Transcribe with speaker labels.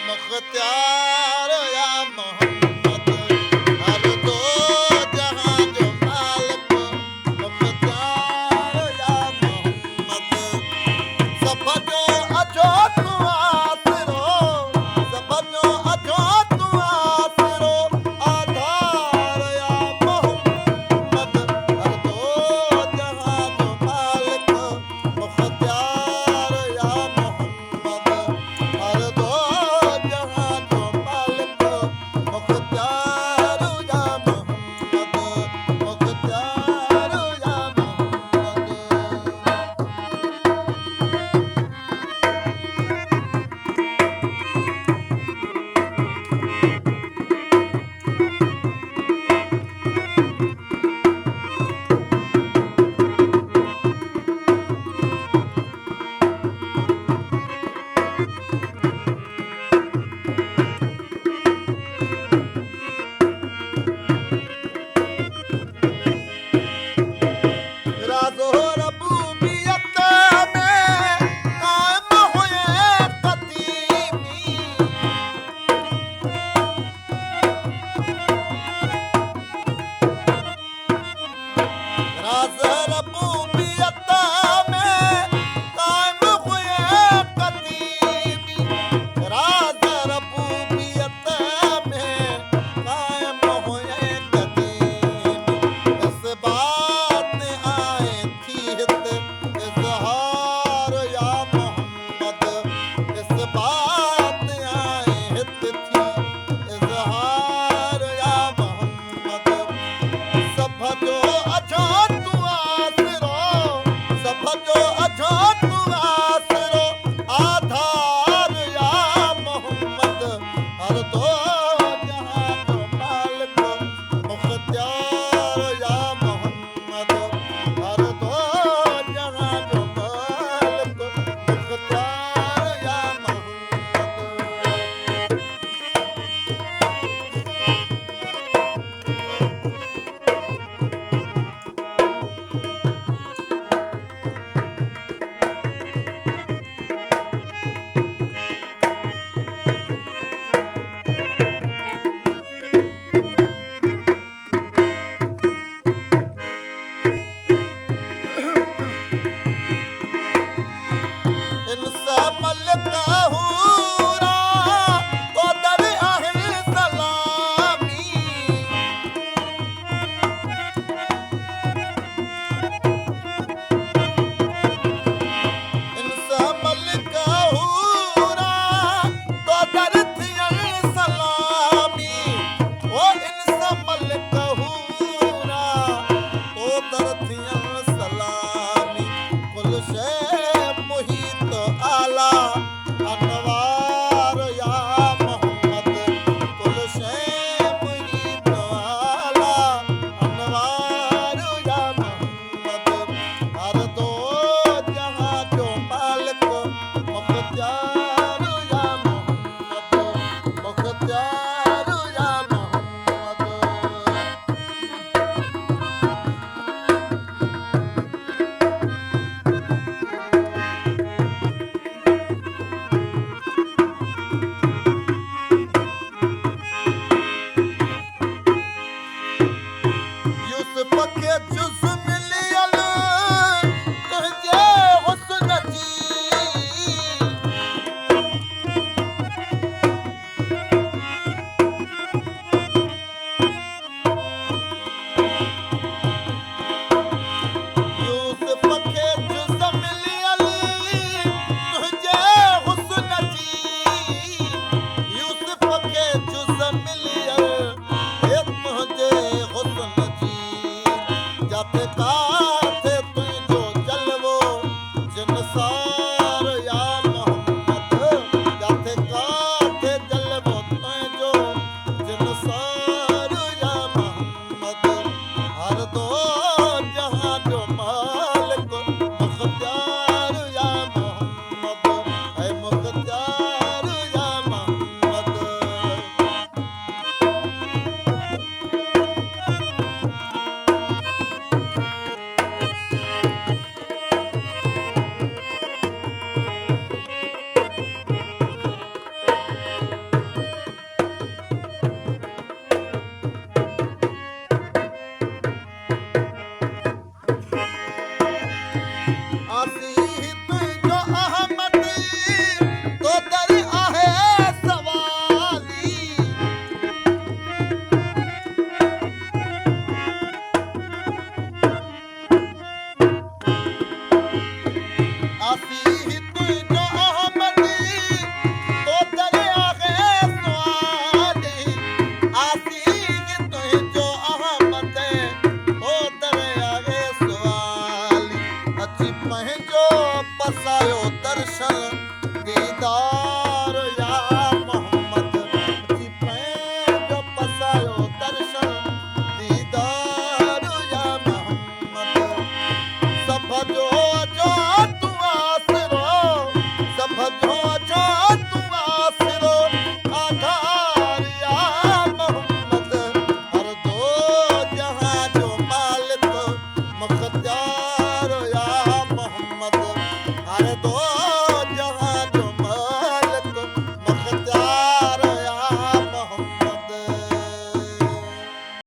Speaker 1: मुख्तार या मोहम्मद हर दो जहां जो मालिक मुख्तार या मोहम्मद सब जो अचो तू आसरो सब जो अचो तू आसरो आधार या मोहम्मद हर दो जहां जो मालिक मुख्तार या मोहम्मद हर दो जहां जो मालिक मुख्तार या मोहम्मद मुख्तार या मोहम्मद राज़ो रबूबियत में कायम हुए क़दीमी राज़ रबूबियत में कायम हुए क़दीमी राज़ रबूबियत में कायम हुए क़दीमी इस बात आए थी हित इज़हार या मोहम्मद इस बात आए हित थी इज़हार या मोहम्मद सब जो अचो तू आसरो सब जो अचो तू आसरो आधार या मोहम्मद हर दो जहां जो मालिक मुख्तार या मोहम्मद हर दो जहां जो मालिक मुख्तार या मोहम्मद इनसा मलिक हूरा तो दर अहल सलामी इनसा मलिक हूरा तो दर थियल सलामी ओ इनसा मलिक हूरा तो दर थियल सलामी कुल शै मुहीत आला अनवार या मोहम्मद कुल शै मुहीत आला अनवार या मोहम्मद हर दो जहां जो मालिक मुख्तार या मोहम्मद मुख्तार या मोहम्मद यूसुफ के जुज़ मिलियल तुंहिंजे हुस्न जी ਜਾ ਤੂੰ